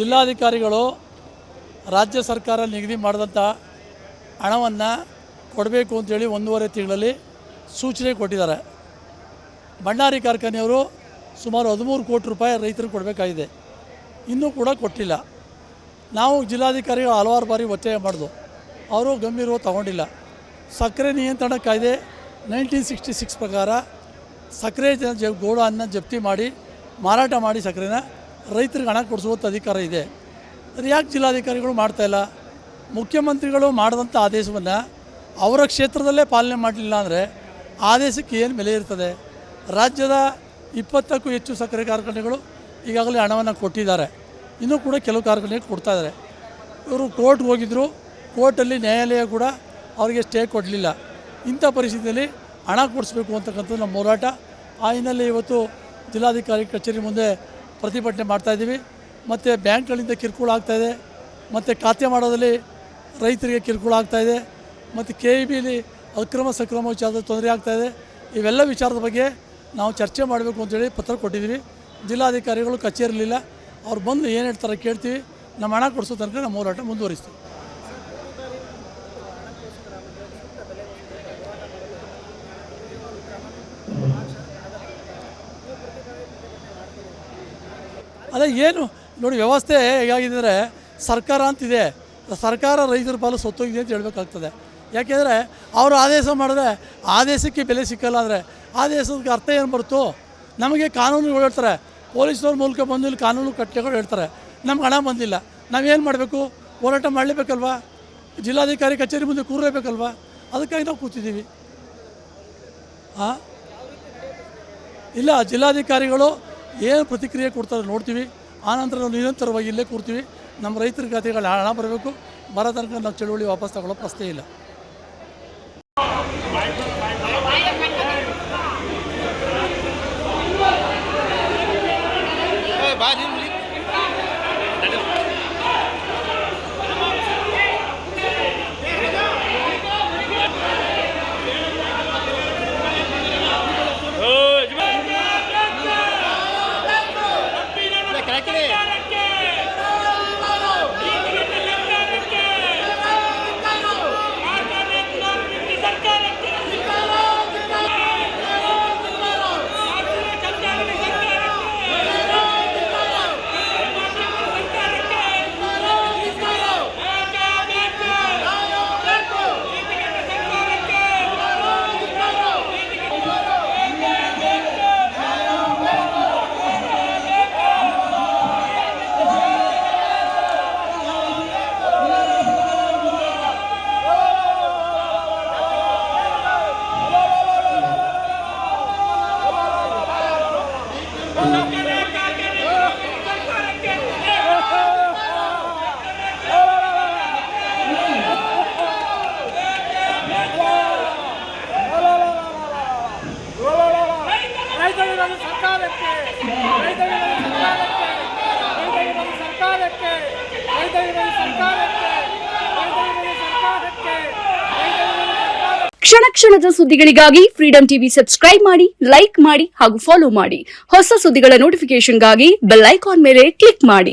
ಜಿಲ್ಲಾಧಿಕಾರಿಗಳು ರಾಜ್ಯ ಸರ್ಕಾರ ನಿಗದಿ ಮಾಡಿದಂಥ ಹಣವನ್ನು ಕೊಡಬೇಕು ಅಂತೇಳಿ 1.5 ತಿಂಗಳಲ್ಲಿ ಸೂಚನೆ ಕೊಟ್ಟಿದ್ದಾರೆ. ಬಳ್ಳಾರಿ ಕಾರ್ಖಾನೆಯವರು ಸುಮಾರು 13 ಕೋಟಿ ರೂಪಾಯಿ ರೈತರಿಗೆ ಕೊಡಬೇಕಾಗಿದೆ, ಇನ್ನೂ ಕೂಡ ಕೊಟ್ಟಿಲ್ಲ. ನಾವು ಜಿಲ್ಲಾಧಿಕಾರಿಗಳು ಹಲವಾರು ಬಾರಿ ಒತ್ತಾಯ ಮಾಡಿದ್ವು, ಅವರು ಗಂಭೀರವಾಗಿ ತಗೊಂಡಿಲ್ಲ. ಸಕ್ಕರೆ ನಿಯಂತ್ರಣ ಕಾಯ್ದೆ 1966 ಪ್ರಕಾರ ಸಕ್ಕರೆ ಗೋಡನ್ನು ಜಪ್ತಿ ಮಾಡಿ ಮಾರಾಟ ಮಾಡಿ ಸಕ್ಕರೆನ ರೈತರಿಗೆ ಹಣ ಕೊಡಿಸುವಂಥ ಅಧಿಕಾರ ಇದೆ. ಅದು ಯಾಕೆ ಜಿಲ್ಲಾಧಿಕಾರಿಗಳು ಮಾಡ್ತಾಯಿಲ್ಲ? ಮುಖ್ಯಮಂತ್ರಿಗಳು ಮಾಡಿದಂಥ ಆದೇಶವನ್ನು ಅವರ ಕ್ಷೇತ್ರದಲ್ಲೇ ಪಾಲನೆ ಮಾಡಲಿಲ್ಲ ಅಂದರೆ ಆದೇಶಕ್ಕೆ ಏನು ಬೆಲೆ ಇರ್ತದೆ? ರಾಜ್ಯದ 20ಕ್ಕೂ ಹೆಚ್ಚು ಸಕ್ಕರೆ ಕಾರ್ಖಾನೆಗಳು ಈಗಾಗಲೇ ಹಣವನ್ನು ಕೊಟ್ಟಿದ್ದಾರೆ, ಇನ್ನೂ ಕೂಡ ಕೆಲವು ಕಾರ್ಖಾನೆಗಳು ಕೊಡ್ತಾಯಿದ್ದಾರೆ. ಇವರು ಕೋರ್ಟ್ಗೆ ಹೋಗಿದ್ದರು, ಕೋರ್ಟಲ್ಲಿ ನ್ಯಾಯಾಲಯ ಕೂಡ ಅವರಿಗೆ ಸ್ಟೇ ಕೊಡಲಿಲ್ಲ. ಇಂಥ ಪರಿಸ್ಥಿತಿಯಲ್ಲಿ ಹಣ ಕೊಡಿಸ್ಬೇಕು ಅಂತಕ್ಕಂಥದ್ದು ನಮ್ಮ ಹೋರಾಟ. ಆ ಹಿನ್ನೆಲೆ ಇವತ್ತು ಜಿಲ್ಲಾಧಿಕಾರಿ ಕಚೇರಿ ಮುಂದೆ ಪ್ರತಿಭಟನೆ ಮಾಡ್ತಾಯಿದ್ದೀವಿ. ಮತ್ತು ಬ್ಯಾಂಕ್ಗಳಿಂದ ಕಿರುಕುಳ ಆಗ್ತಾಯಿದೆ, ಮತ್ತು ಖಾತೆ ಮಾಡೋದಲ್ಲಿ ರೈತರಿಗೆ ಕಿರುಕುಳ ಆಗ್ತಾಯಿದೆ, ಮತ್ತು KEBಲಿ ಅಕ್ರಮ ಸಕ್ರಮ ವಿಚಾರದ ತೊಂದರೆ ಆಗ್ತಾಯಿದೆ. ಇವೆಲ್ಲ ವಿಚಾರದ ಬಗ್ಗೆ ನಾವು ಚರ್ಚೆ ಮಾಡಬೇಕು ಅಂತೇಳಿ ಪತ್ರ ಕೊಟ್ಟಿದ್ದೀವಿ. ಜಿಲ್ಲಾಧಿಕಾರಿಗಳು ಕಚೇರಿಲಿಲ್ಲ, ಅವ್ರು ಬಂದು ಏನು ಹೇಳ್ತಾರೆ ಕೇಳ್ತೀವಿ. ನಮ್ಮ ಹಣ ಕೊಡಿಸೋ ತನಕ ನಮ್ಮ ಹೋರಾಟ ಮುಂದುವರಿಸ್ತೀವಿ. ಅದೇ ಏನು ನೋಡಿ, ವ್ಯವಸ್ಥೆ ಹೇಗಾಗಿದೆ ಅಂದರೆ ಸರ್ಕಾರ ಅಂತಿದೆ, ಸರ್ಕಾರ ರೈತರ ಪಾಲು ಸತ್ತೋಗಿದೆ ಅಂತ ಹೇಳಬೇಕಾಗ್ತದೆ. ಯಾಕೆಂದರೆ ಅವರು ಆದೇಶ ಮಾಡಿದ್ರೆ ಆದೇಶಕ್ಕೆ ಬೆಲೆ ಸಿಕ್ಕಲ್ಲ ಅಂದರೆ ಆದೇಶಕ್ಕೆ ಅರ್ಥ ಏನು ಬರ್ತು? ನಮಗೆ ಕಾನೂನುಗಳು ಹೇಳ್ತಾರೆ, ಪೊಲೀಸ್ನವ್ರ ಮೂಲಕ ಬಂದು ಇಲ್ಲಿ ಕಾನೂನು ಕಟ್ಟೆಗಳು ಹೇಳ್ತಾರೆ, ನಮ್ಗೆ ಹಣ ಬಂದಿಲ್ಲ, ನಾವೇನು ಮಾಡಬೇಕು? ಹೋರಾಟ ಮಾಡಲೇಬೇಕಲ್ವಾ? ಜಿಲ್ಲಾಧಿಕಾರಿ ಕಚೇರಿ ಮುಂದೆ ಕೂರಲೇಬೇಕಲ್ವಾ? ಅದಕ್ಕಾಗಿ ನಾವು ಕೂತಿದ್ದೀವಿ. ಇಲ್ಲ, ಜಿಲ್ಲಾಧಿಕಾರಿಗಳು ಏನು ಪ್ರತಿಕ್ರಿಯೆ ಕೊಡ್ತಾರೆ ನೋಡ್ತೀವಿ. ಆನಂತರ ನಾವು ನಿರಂತರವಾಗಿ ಇಲ್ಲೇ ಕೂರ್ತೀವಿ. ನಮ್ಮ ರೈತರ ಖಾತೆಗಳ ಹಣ ಬರಬೇಕು, ಬರೋ ತನಕ ನಾವು ಚಳುವಳಿ ವಾಪಸ್ ತಗೊಳ್ಳೋ ಪ್ರಶ್ನೆ ಇಲ್ಲ. ಕ್ಷಣ ಕ್ಷಣದ ಸುದ್ದಿಗಳಿಗಾಗಿ ಫ್ರೀಡಂ ಟಿವಿ ಸಬ್ಸ್ಕ್ರೈಬ್ ಮಾಡಿ, ಲೈಕ್ ಮಾಡಿ ಹಾಗೂ ಫಾಲೋ ಮಾಡಿ. ಹೊಸ ಸುದ್ದಿಗಳ ನೋಟಿಫಿಕೇಶನ್ಗಾಗಿ ಬೆಲ್ ಐಕಾನ್ ಮೇಲೆ ಕ್ಲಿಕ್ ಮಾಡಿ.